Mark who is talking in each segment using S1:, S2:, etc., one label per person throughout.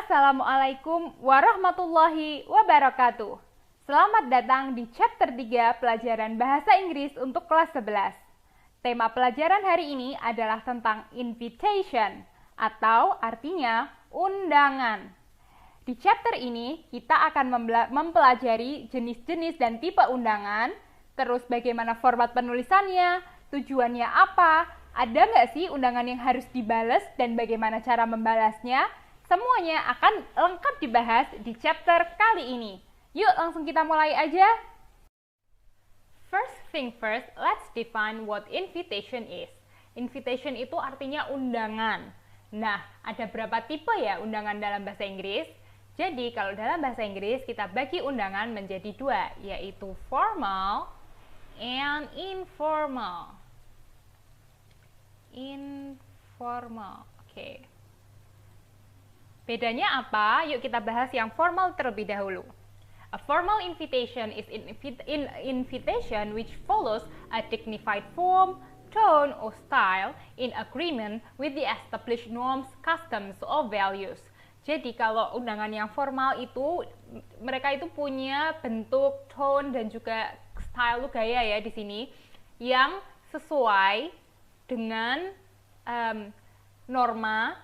S1: Assalamualaikum warahmatullahi wabarakatuh. Selamat datang di chapter 3 pelajaran bahasa Inggris untuk kelas 11. Tema pelajaran hari ini adalah tentang invitation atau artinya undangan. Di chapter ini kita akan mempelajari jenis-jenis dan tipe undangan, terus bagaimana format penulisannya, tujuannya apa, ada nggak sih undangan yang harus dibalas dan bagaimana cara membalasnya. Semuanya akan lengkap dibahas di chapter kali ini. Yuk langsung kita mulai aja. First thing first, let's define what invitation is. Invitation itu artinya undangan. Nah, ada berapa tipe ya undangan dalam bahasa Inggris? Jadi, kalau dalam bahasa Inggris kita bagi undangan menjadi dua, yaitu formal and informal. Informal, oke. Bedanya apa? Yuk kita bahas yang formal terlebih dahulu. A formal invitation is an invitation which follows a dignified form, tone, or style in agreement with the established norms, customs, or values. Jadi kalau undangan yang formal itu mereka itu punya bentuk, tone, dan juga style, gaya ya di sini yang sesuai dengan norma.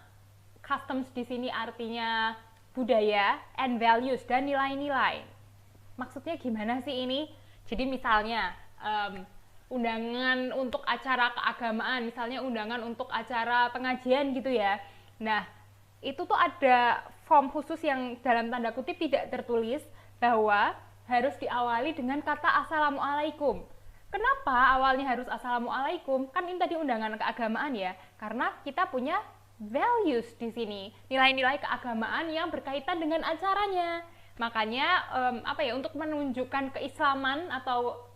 S1: Customs di sini artinya budaya, and values, dan nilai-nilai. Maksudnya gimana sih ini? Jadi misalnya undangan untuk acara keagamaan, misalnya undangan untuk acara pengajian gitu ya. Nah, itu tuh ada form khusus yang dalam tanda kutip tidak tertulis bahwa harus diawali dengan kata Assalamualaikum. Kenapa awalnya harus Assalamualaikum? Kan ini tadi undangan keagamaan ya, karena kita punya values di sini, nilai-nilai keagamaan yang berkaitan dengan acaranya. Makanya untuk menunjukkan keislaman atau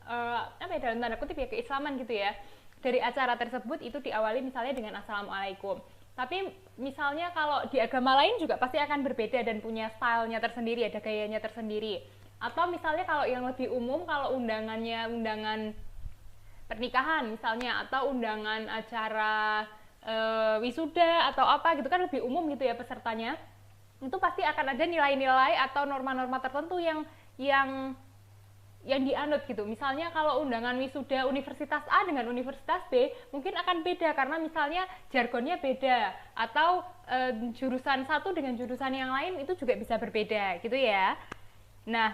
S1: dalam tanda kutip ya keislaman gitu ya, dari acara tersebut itu diawali misalnya dengan Assalamualaikum. Tapi misalnya kalau di agama lain juga pasti akan berbeda dan punya stylenya tersendiri, ada gayanya tersendiri. Atau misalnya kalau yang lebih umum, kalau undangannya undangan pernikahan misalnya, atau undangan acara wisuda atau apa gitu kan lebih umum gitu ya pesertanya, itu pasti akan ada nilai-nilai atau norma-norma tertentu yang dianut gitu. Misalnya kalau undangan wisuda Universitas A dengan Universitas B mungkin akan beda karena misalnya jargonnya beda, atau jurusan satu dengan jurusan yang lain itu juga bisa berbeda gitu ya. Nah,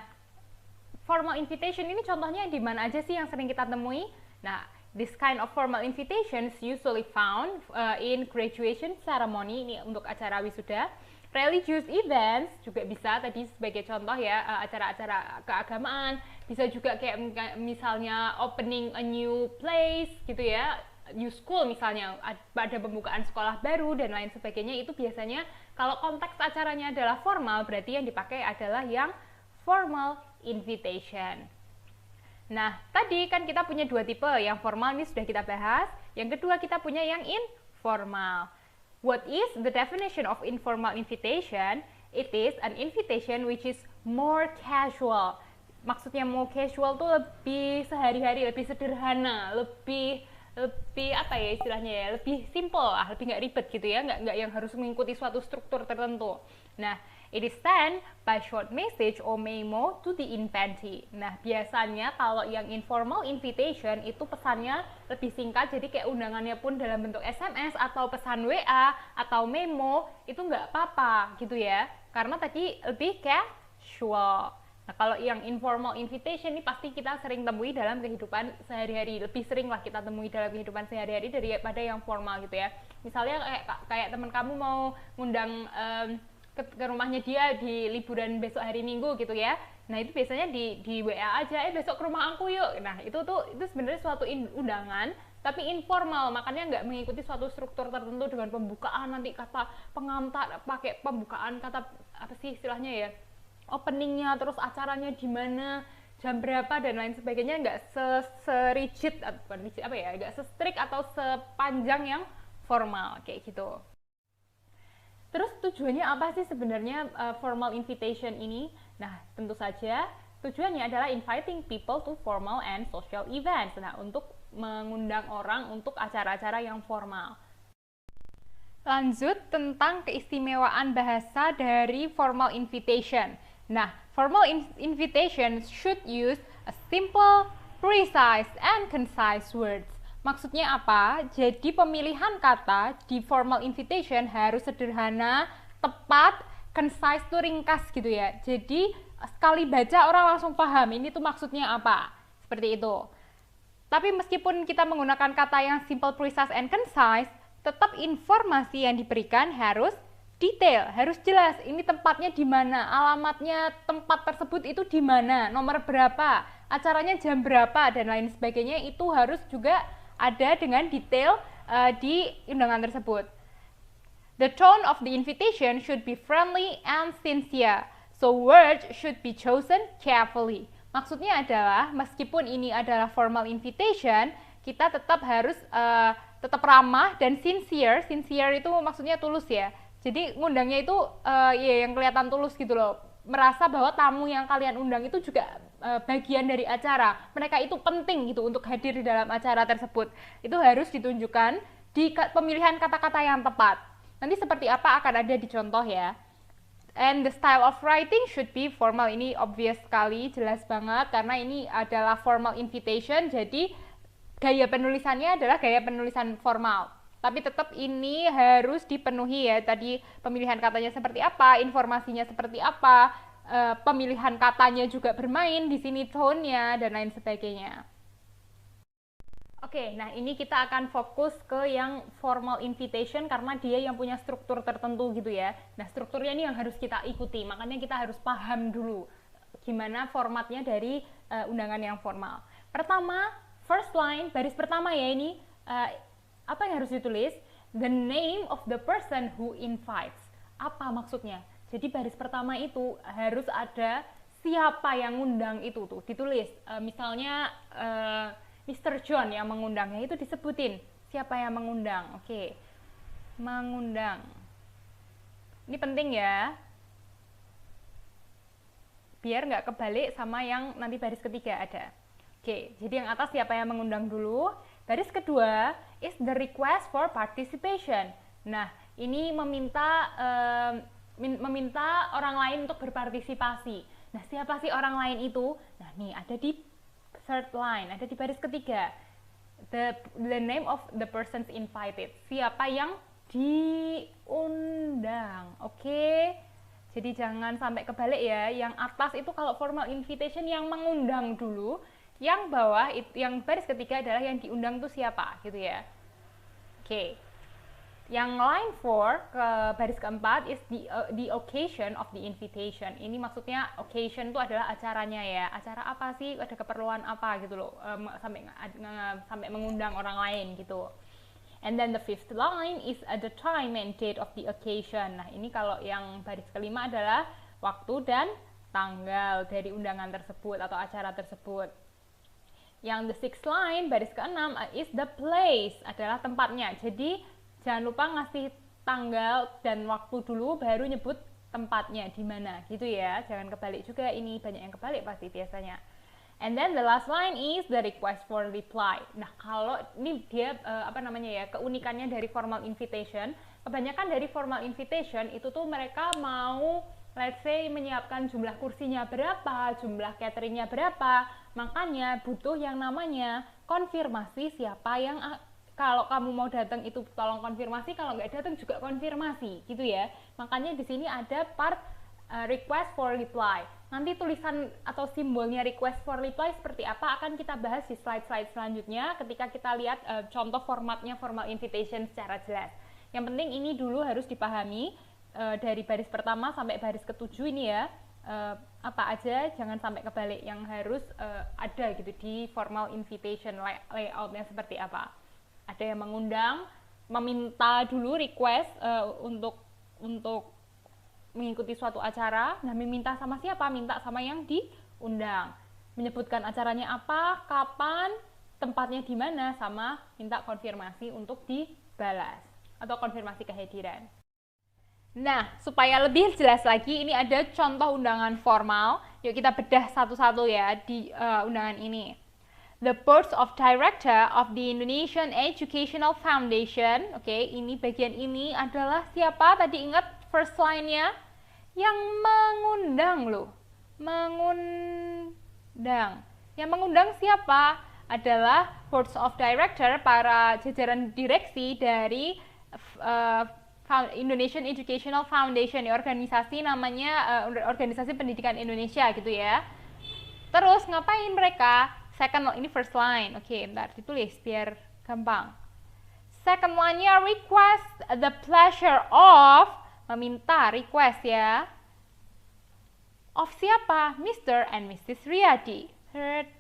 S1: formal invitation ini contohnya di mana aja sih yang sering kita temui? Nah, this kind of formal invitations usually found in graduation ceremony, ini untuk acara wisuda, religious events juga bisa tadi sebagai contoh ya, acara-acara keagamaan, bisa juga kayak misalnya opening a new place gitu ya, new school misalnya, pada pembukaan sekolah baru dan lain sebagainya. Itu biasanya kalau konteks acaranya adalah formal, berarti yang dipakai adalah yang formal invitation. Nah, tadi kan kita punya dua tipe, yang formal ini sudah kita bahas, yang kedua kita punya yang informal. What is the definition of informal invitation? It is an invitation which is more casual. Maksudnya more casual tuh lebih sehari-hari, lebih sederhana, lebih apa ya istilahnya ya, lebih simple lah, lebih nggak ribet gitu ya, nggak yang harus mengikuti suatu struktur tertentu. Nah, it is sent by short message or memo to the invitee. Nah, biasanya kalau yang informal invitation itu pesannya lebih singkat, jadi kayak undangannya pun dalam bentuk SMS atau pesan WA atau memo, itu nggak apa-apa gitu ya, karena tadi lebih casual. Nah, kalau yang informal invitation ini pasti kita sering temui dalam kehidupan sehari-hari, lebih sering lah kita temui dalam kehidupan sehari-hari daripada yang formal gitu ya. Misalnya kayak teman kamu mau ngundang ke rumahnya dia di liburan besok hari Minggu gitu ya. Nah, itu biasanya di WA aja, besok ke rumah aku yuk. Nah, itu sebenarnya suatu undangan tapi informal, makanya nggak mengikuti suatu struktur tertentu dengan pembukaan nanti kata pengantar, pakai pembukaan kata apa sih istilahnya ya, openingnya, terus acaranya di mana, jam berapa dan lain sebagainya, nggak se-rigid nggak se-strict atau sepanjang yang formal kayak gitu. Terus tujuannya apa sih sebenarnya formal invitation ini? Nah, tentu saja tujuannya adalah inviting people to formal and social events. Nah, untuk mengundang orang untuk acara-acara yang formal. Lanjut tentang keistimewaan bahasa dari formal invitation. Nah, formal invitation should use a simple, precise, and concise words. Maksudnya apa? Jadi pemilihan kata di formal invitation harus sederhana, tepat, concise tuh ringkas gitu ya. Jadi sekali baca orang langsung paham ini tuh maksudnya apa. Seperti itu. Tapi meskipun kita menggunakan kata yang simple, precise, and concise, tetap informasi yang diberikan harus detail, harus jelas. Ini tempatnya di mana, alamatnya tempat tersebut itu di mana, nomor berapa, acaranya jam berapa, dan lain sebagainya. Itu harus juga ada dengan detail di undangan tersebut. The tone of the invitation should be friendly and sincere, so words should be chosen carefully. Maksudnya adalah meskipun ini adalah formal invitation, kita tetap harus tetap ramah dan sincere. Sincere itu maksudnya tulus ya. Jadi ngundangnya itu ya yang kelihatan tulus gitu loh. Merasa bahwa tamu yang kalian undang itu juga bagian dari acara. Mereka itu penting gitu untuk hadir di dalam acara tersebut. Itu harus ditunjukkan di pemilihan kata-kata yang tepat. Nanti seperti apa akan ada di contoh ya. And the style of writing should be formal. Ini obvious sekali, jelas banget karena ini adalah formal invitation. Jadi gaya penulisannya adalah gaya penulisan formal. Tapi tetap ini harus dipenuhi ya. Tadi pemilihan katanya seperti apa, informasinya seperti apa, pemilihan katanya juga bermain, di sini tone-nya, dan lain sebagainya. Oke, nah ini kita akan fokus ke yang formal invitation karena dia yang punya struktur tertentu gitu ya. Nah strukturnya ini yang harus kita ikuti, makanya kita harus paham dulu gimana formatnya dari undangan yang formal. Pertama, first line, baris pertama ya ini, apa yang harus ditulis? The name of the person who invites. Apa maksudnya? Jadi baris pertama itu harus ada siapa yang ngundang itu tuh, ditulis. Misalnya Mr. John yang mengundangnya itu disebutin. Siapa yang mengundang? Oke. Mengundang. Ini penting ya. Biar nggak kebalik sama yang nanti baris ketiga ada. Oke, jadi yang atas siapa yang mengundang dulu. Baris kedua is the request for participation. Nah, ini meminta orang lain untuk berpartisipasi. Nah, siapa sih orang lain itu? Nah, nih ada di third line, ada di baris ketiga. The name of the persons invited. Siapa yang diundang. Oke. Jadi jangan sampai kebalik ya. Yang atas itu kalau formal invitation yang mengundang dulu. Yang bawah, yang baris ketiga adalah yang diundang itu siapa, gitu ya. Oke. Yang line 4 ke baris keempat is the occasion of the invitation. Ini maksudnya occasion itu adalah acaranya ya. Acara apa sih? Ada keperluan apa gitu loh. Sampai mengundang orang lain gitu. And then the fifth line is the time and date of the occasion. Nah, ini kalau yang baris kelima adalah waktu dan tanggal dari undangan tersebut atau acara tersebut. Yang the sixth line, baris ke-6 is the place, adalah tempatnya. Jadi jangan lupa ngasih tanggal dan waktu dulu baru nyebut tempatnya di mana gitu ya. Jangan kebalik juga, ini banyak yang kebalik pasti biasanya. And then the last line is the request for reply. Nah, kalau ini dia keunikannya dari formal invitation. Kebanyakan dari formal invitation itu tuh mereka mau let's say menyiapkan jumlah kursinya berapa, jumlah cateringnya berapa, makanya butuh yang namanya konfirmasi siapa yang kalau kamu mau datang itu tolong konfirmasi, kalau nggak datang juga konfirmasi gitu ya. Makanya di sini ada part request for reply. Nanti tulisan atau simbolnya request for reply seperti apa akan kita bahas di slide-slide selanjutnya ketika kita lihat contoh formatnya formal invitation secara jelas. Yang penting ini dulu harus dipahami. Dari baris pertama sampai baris ke-7 ini ya, apa aja, jangan sampai kebalik yang harus ada gitu di formal invitation, layoutnya seperti apa. Ada yang mengundang, meminta dulu request untuk mengikuti suatu acara. Nah, meminta sama siapa? Minta sama yang diundang. Menyebutkan acaranya apa, kapan, tempatnya di mana, sama minta konfirmasi untuk dibalas atau konfirmasi kehadiran. Nah, supaya lebih jelas lagi, ini ada contoh undangan formal. Yuk kita bedah satu-satu ya di undangan ini. The board of director of the Indonesian Educational Foundation. Oke, ini bagian ini adalah siapa? Tadi ingat first line-nya? Yang mengundang loh. Mengundang. Yang mengundang siapa? Adalah board of director, para jajaran direksi dari Indonesian Educational Foundation, organisasi namanya organisasi pendidikan Indonesia gitu ya. Terus ngapain mereka? Second, ini first line. Oke, bentar ditulis biar gampang. Second line-nya request the pleasure of, meminta, request ya. Of siapa? Mr. and Mrs. Riyadi. Third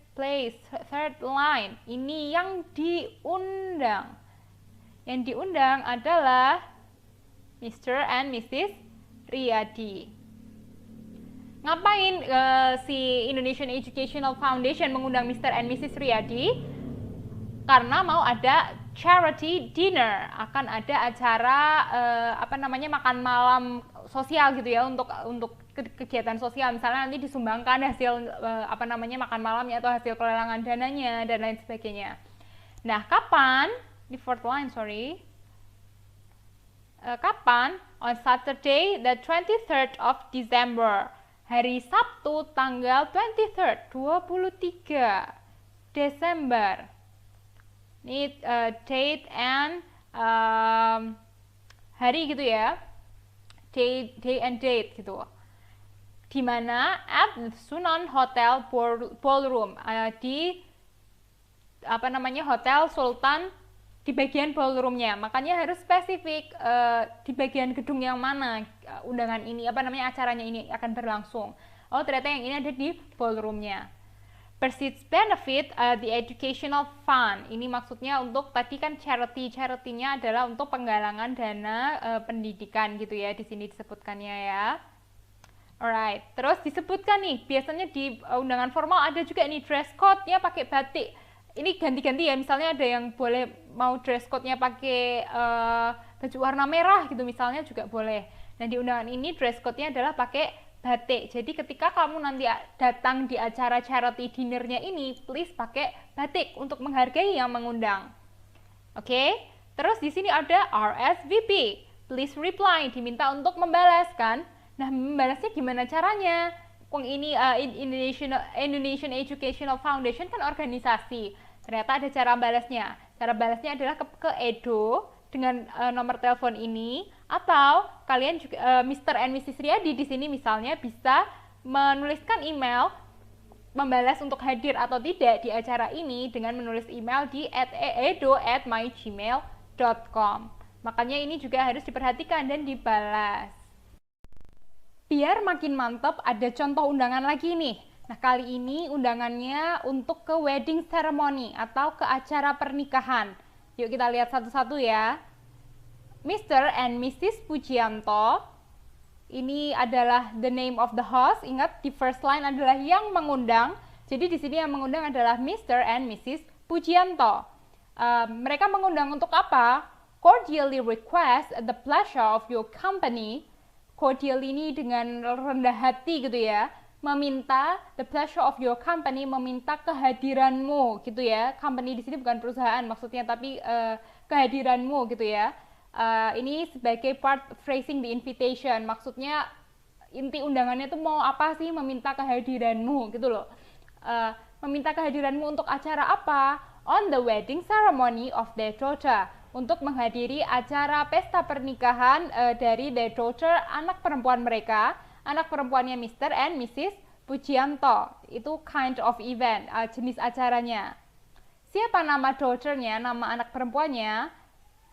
S1: line. Ini yang diundang. Yang diundang adalah Mr. and Mrs. Riyadi. Ngapain si Indonesian Educational Foundation mengundang Mr. and Mrs. Riyadi? Karena mau ada charity dinner, akan ada acara makan malam sosial gitu ya, untuk kegiatan sosial. Misalnya nanti disumbangkan hasil makan malamnya atau hasil pelelangan dananya dan lain sebagainya. Nah, kapan? Di fourth line, sorry. Kapan? On Saturday the 23rd of December. Hari Sabtu tanggal 23 Desember. Ini date and hari gitu ya. Day and date gitu. Di mana? At Sunan Hotel Ballroom. Di Hotel Sultan, di bagian ballroomnya. Makanya harus spesifik di bagian gedung yang mana undangan ini, acaranya ini akan berlangsung. Oh, ternyata yang ini ada di ballroomnya. Proceeds benefit the educational fund. Ini maksudnya untuk tadi kan charity-nya adalah untuk penggalangan dana pendidikan gitu ya, di sini disebutkannya ya. Alright, terus disebutkan nih, biasanya di undangan formal ada juga nih dress code-nya pakai batik. Ini ganti-ganti ya, misalnya ada yang boleh mau dress code-nya pakai baju warna merah gitu misalnya juga boleh. Nah, di undangan ini dress code-nya adalah pakai batik. Jadi ketika kamu nanti datang di acara charity dinner-nya ini, please pakai batik untuk menghargai yang mengundang. Oke? Terus di sini ada RSVP. Please reply, diminta untuk membalas kan. Nah, membalasnya gimana caranya? Ini Indonesian Educational Foundation kan organisasi. Ternyata ada cara balasnya. Cara balasnya adalah ke Edo dengan nomor telepon ini, atau kalian juga Mr. and Mrs. Riyadi di sini misalnya bisa menuliskan email membalas untuk hadir atau tidak di acara ini dengan menulis email di edo@mygmail.com. Makanya ini juga harus diperhatikan dan dibalas. Biar makin mantap, ada contoh undangan lagi nih. Nah, kali ini undangannya untuk ke wedding ceremony atau ke acara pernikahan. Yuk kita lihat satu-satu ya. Mr. and Mrs. Pujianto. Ini adalah the name of the host. Ingat, di first line adalah yang mengundang. Jadi di sini yang mengundang adalah Mr. and Mrs. Pujianto. Mereka mengundang untuk apa? Cordially request the pleasure of your company. Cordial ini dengan rendah hati gitu ya, meminta the pleasure of your company, meminta kehadiranmu gitu ya. Company di sini bukan perusahaan maksudnya, tapi kehadiranmu gitu ya. Ini sebagai part phrasing the invitation, maksudnya inti undangannya tuh mau apa sih? Meminta kehadiranmu gitu loh. Meminta kehadiranmu untuk acara apa? On the wedding ceremony of their daughter. Untuk menghadiri acara pesta pernikahan dari their daughter, anak perempuan mereka, anak perempuannya Mr. and Mrs. Pujianto. Itu kind of event, jenis acaranya. Siapa nama daughternya, nama anak perempuannya?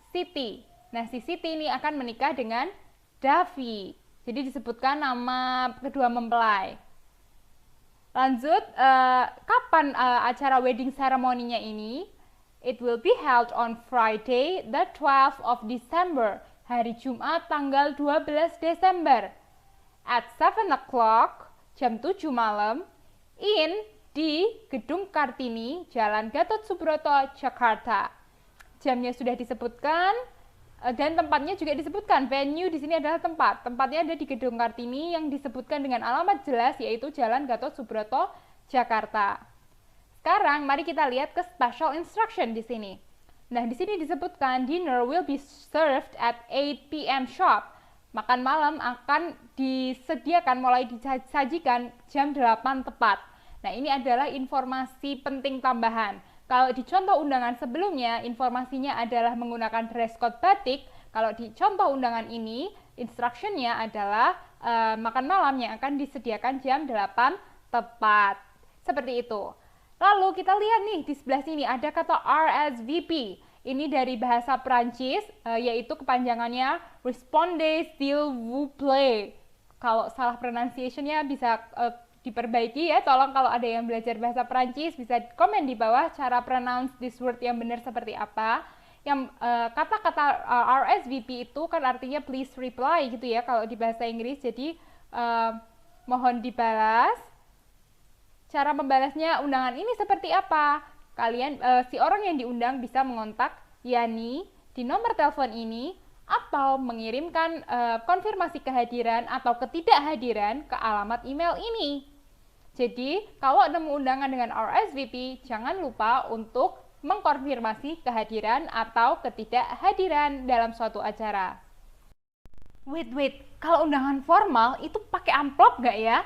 S1: Siti. Nah, si Siti ini akan menikah dengan Davi. Jadi disebutkan nama kedua mempelai. Lanjut, kapan acara wedding ceremony-nya ini? It will be held on Friday, the 12th of December, hari Jumat tanggal 12 Desember, at 7 o'clock, jam 7 malam, di Gedung Kartini, Jalan Gatot Subroto, Jakarta. Jamnya sudah disebutkan, dan tempatnya juga disebutkan. Venue di sini adalah tempat. Tempatnya ada di Gedung Kartini yang disebutkan dengan alamat jelas, yaitu Jalan Gatot Subroto, Jakarta. sekarang mari kita lihat ke special instruction di sini. Nah, di sini disebutkan dinner will be served at 8 p.m. sharp. Makan malam akan disediakan mulai disajikan jam 8 tepat. Nah, ini adalah informasi penting tambahan. Kalau di contoh undangan sebelumnya, informasinya adalah menggunakan dress code batik. Kalau di contoh undangan ini, instruction-nya adalah makan malam yang akan disediakan jam 8 tepat. Seperti itu. Lalu kita lihat nih, di sebelah sini ada kata RSVP. Ini dari bahasa Prancis, yaitu kepanjangannya Responde s'il vous plaît. Kalau salah pronunciation-nya bisa diperbaiki ya, tolong kalau ada yang belajar bahasa Prancis bisa komen di bawah cara pronounce this word yang benar seperti apa. Yang kata-kata RSVP itu kan artinya please reply gitu ya kalau di bahasa Inggris. Jadi mohon dibalas. Cara membalasnya undangan ini seperti apa? Kalian si orang yang diundang bisa mengontak Yani di nomor telepon ini atau mengirimkan konfirmasi kehadiran atau ketidakhadiran ke alamat email ini. Jadi, kalau nemu undangan dengan RSVP, jangan lupa untuk mengkonfirmasi kehadiran atau ketidakhadiran dalam suatu acara. Wait, kalau undangan formal itu pakai amplop nggak ya?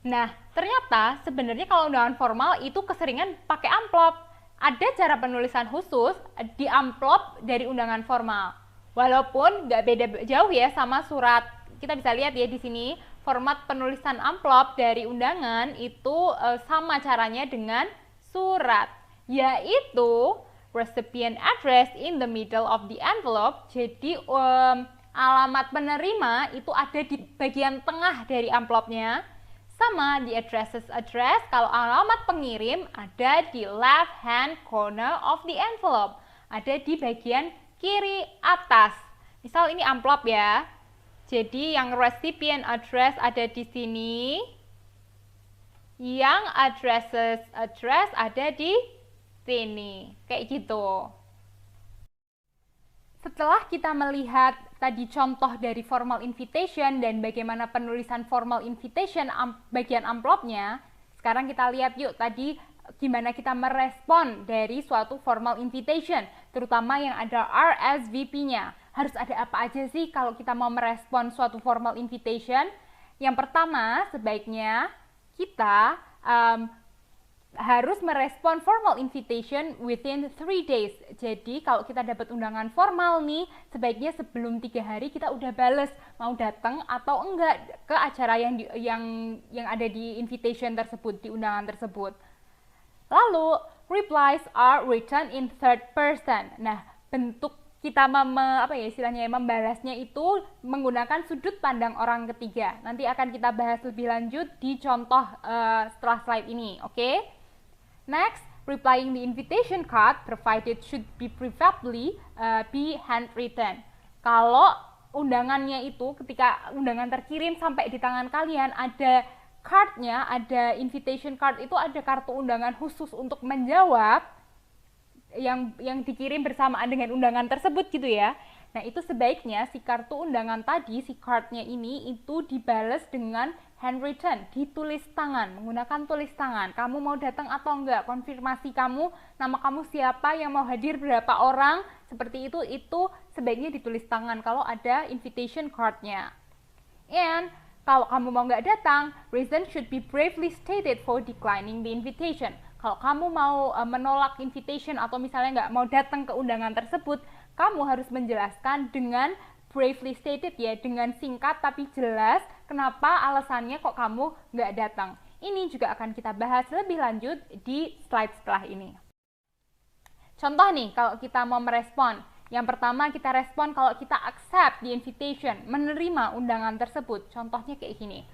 S1: Nah, ternyata sebenarnya kalau undangan formal itu keseringan pakai amplop. Ada cara penulisan khusus di amplop dari undangan formal. Walaupun nggak beda jauh ya sama surat. Kita bisa lihat ya di sini. Format penulisan amplop dari undangan itu sama caranya dengan surat, yaitu recipient address in the middle of the envelope. Jadi alamat penerima itu ada di bagian tengah dari amplopnya, sama di address kalau alamat pengirim ada di left hand corner of the envelope, ada di bagian kiri atas. Misal ini amplop ya. Jadi yang recipient address ada di sini, yang address ada di sini, kayak gitu. Setelah kita melihat tadi contoh dari formal invitation dan bagaimana penulisan formal invitation bagian amplopnya, sekarang kita lihat yuk tadi gimana kita merespon dari suatu formal invitation, terutama yang ada RSVP-nya. Harus ada apa aja sih kalau kita mau merespon suatu formal invitation? Yang pertama, sebaiknya kita harus merespon formal invitation within 3 days. Jadi kalau kita dapat undangan formal nih, sebaiknya sebelum 3 hari kita udah bales mau datang atau enggak ke acara yang ada di invitation tersebut, di undangan tersebut. Lalu, replies are written in third person. Nah, bentuk kita membalasnya itu menggunakan sudut pandang orang ketiga. Nanti akan kita bahas lebih lanjut di contoh setelah slide ini, oke? Next, replying the invitation card provided should be preferably be handwritten. Kalau undangannya itu ketika undangan terkirim sampai di tangan kalian ada cardnya, ada invitation card itu ada kartu undangan khusus untuk menjawab yang dikirim bersamaan dengan undangan tersebut gitu ya. Nah, itu sebaiknya si kartu undangan tadi, si cardnya ini itu dibales dengan handwritten, ditulis tangan, menggunakan tulis tangan. Kamu mau datang atau enggak, konfirmasi kamu, nama kamu siapa, yang mau hadir berapa orang, seperti itu sebaiknya ditulis tangan kalau ada invitation cardnya. And kalau kamu mau nggak datang, reason should be bravely stated for declining the invitation. Kalau kamu mau menolak invitation atau misalnya nggak mau datang ke undangan tersebut, kamu harus menjelaskan dengan bravely stated ya, dengan singkat tapi jelas kenapa alasannya kok kamu nggak datang. Ini juga akan kita bahas lebih lanjut di slide setelah ini. Contoh nih, kalau kita mau merespon. Yang pertama kita respon kalau kita accept the invitation, menerima undangan tersebut. Contohnya kayak gini.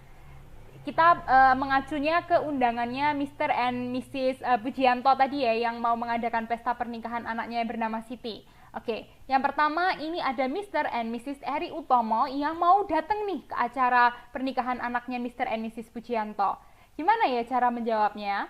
S1: Kita mengacunya ke undangannya Mr. and Mrs. Pujianto tadi ya, yang mau mengadakan pesta pernikahan anaknya yang bernama Siti. Oke, yang pertama ini ada Mr. and Mrs. Eri Utomo yang mau datang nih ke acara pernikahan anaknya Mr. and Mrs. Pujianto. Gimana ya cara menjawabnya?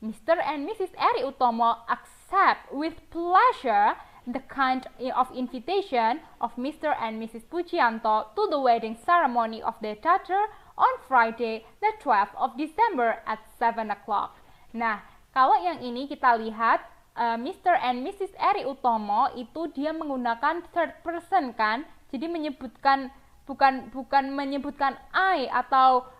S1: Mr. and Mrs. Eri Utomo accept with pleasure the kind of invitation of Mr. and Mrs. Pujianto to the wedding ceremony of their daughter on Friday, the 12th of December at 7 o'clock. Nah, Kalau yang ini kita lihat Mr. and Mrs. Eri Utomo itu dia menggunakan third person kan, jadi menyebutkan bukan menyebutkan I atau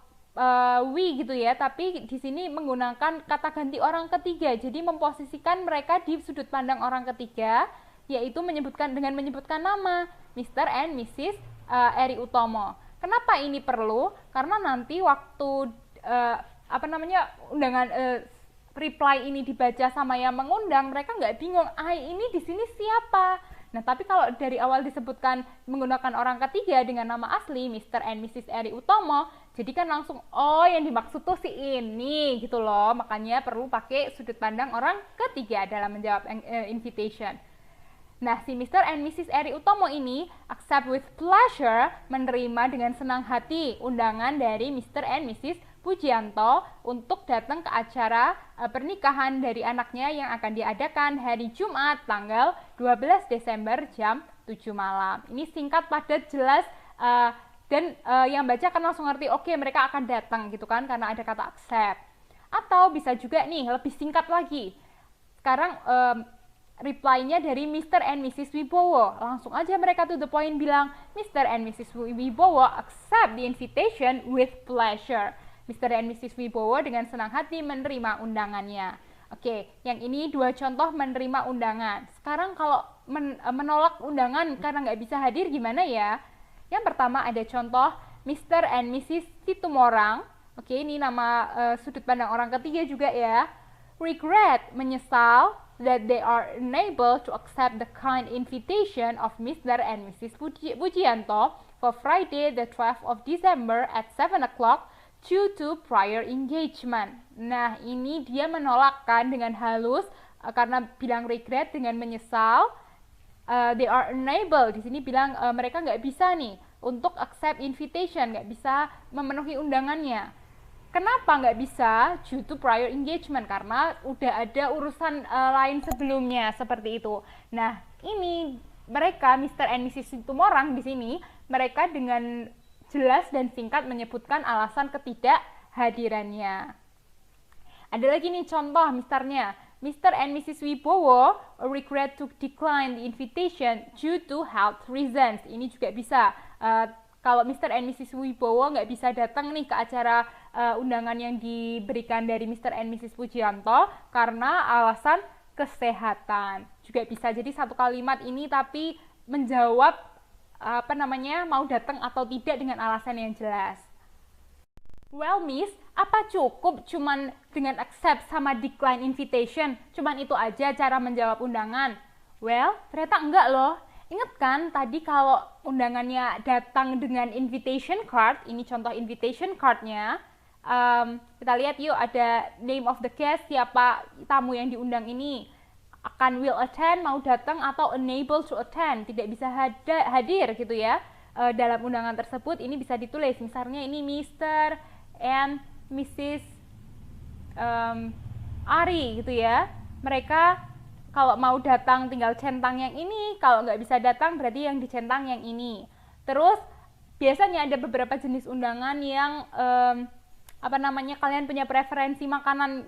S1: we gitu ya, tapi di sini menggunakan kata ganti orang ketiga, jadi memposisikan mereka di sudut pandang orang ketiga, yaitu dengan menyebutkan nama Mr. and Mrs. Eri Utomo. Kenapa ini perlu? Karena nanti waktu undangan reply ini dibaca sama yang mengundang, mereka nggak bingung, ini di sini siapa? Nah, tapi kalau dari awal disebutkan menggunakan orang ketiga dengan nama asli, Mr. and Mrs. Eri Utomo, jadi kan langsung, yang dimaksud tuh si ini, gitu loh. Makanya perlu pakai sudut pandang orang ketiga dalam menjawab invitation. Nah, si Mr. and Mrs. Eri Utomo ini accept with pleasure, menerima dengan senang hati undangan dari Mr. and Mrs. Pujianto untuk datang ke acara pernikahan dari anaknya yang akan diadakan hari Jumat tanggal 12 Desember jam 7 malam. Ini singkat, padat, jelas, dan yang baca kan langsung ngerti, oke, mereka akan datang gitu kan, karena ada kata accept. Atau bisa juga nih, lebih singkat lagi. Sekarang reply-nya dari Mr. and Mrs. Wibowo. Langsung aja mereka to the point bilang, Mr. and Mrs. Wibowo accept the invitation with pleasure. Mr. and Mrs. Wibowo dengan senang hati menerima undangannya. Oke, yang ini 2 contoh menerima undangan. Sekarang kalau menolak undangan karena nggak bisa hadir gimana ya? Yang pertama ada contoh Mr. and Mrs. Situmorang. Oke, ini nama sudut pandang orang ketiga juga ya. Regret, menyesal that they are unable to accept the kind invitation of Mr. and Mrs. Pujianto for Friday the 12th of December at 7 o'clock due to prior engagement. Nah, ini dia menolakkan dengan halus karena bilang regret dengan menyesal. They are unable, di sini bilang mereka nggak bisa nih untuk accept invitation, nggak bisa memenuhi undangannya. Kenapa nggak bisa? Due to prior engagement, karena udah ada urusan lain sebelumnya seperti itu. Nah, ini mereka Mr. and Mrs. Situmorang di sini mereka dengan jelas dan singkat menyebutkan alasan ketidakhadirannya. Ada lagi nih contoh misalnya, Mr. and Mrs. Wibowo regret to decline the invitation due to health reasons. Ini juga bisa. Kalau Mr. and Mrs. Wibowo nggak bisa datang nih ke acara undangan yang diberikan dari Mr. and Mrs. Pujianto karena alasan kesehatan. Juga bisa jadi satu kalimat ini tapi menjawab mau datang atau tidak dengan alasan yang jelas. Well, Miss, apa cukup cuman dengan accept sama decline invitation? Cuman itu aja cara menjawab undangan? Well, ternyata enggak loh. Ingat kan tadi kalau undangannya datang dengan invitation card, ini contoh invitation cardnya. Kita lihat yuk, ada name of the guest, siapa tamu yang diundang ini. Akan will attend, mau datang, atau unable to attend, tidak bisa hadir gitu ya. Dalam undangan tersebut ini bisa ditulis, misalnya ini Mr. and Mrs. Ari gitu ya. Mereka kalau mau datang tinggal centang yang ini, kalau nggak bisa datang berarti yang dicentang yang ini. Terus biasanya ada beberapa jenis undangan yang kalian punya preferensi makanan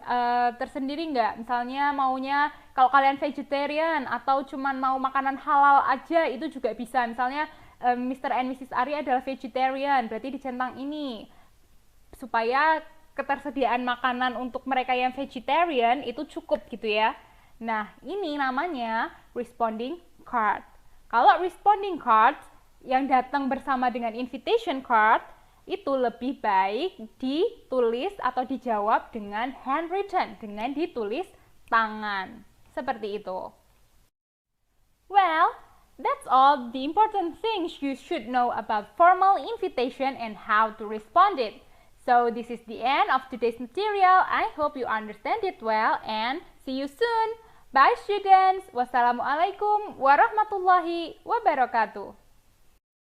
S1: tersendiri nggak? Misalnya maunya kalau kalian vegetarian atau cuman mau makanan halal aja, itu juga bisa. Misalnya Mr. and Mrs. Ari adalah vegetarian, berarti dicentang ini supaya ketersediaan makanan untuk mereka yang vegetarian itu cukup gitu ya. Nah, ini namanya responding card. Kalau responding card yang datang bersama dengan invitation card itu lebih baik ditulis atau dijawab dengan handwritten, dengan ditulis tangan. Seperti itu. Well, that's all the important things you should know about formal invitation and how to respond it. So this is the end of today's material. I hope you understand it well and see you soon. Bye students. Wassalamualaikum warahmatullahi wabarakatuh.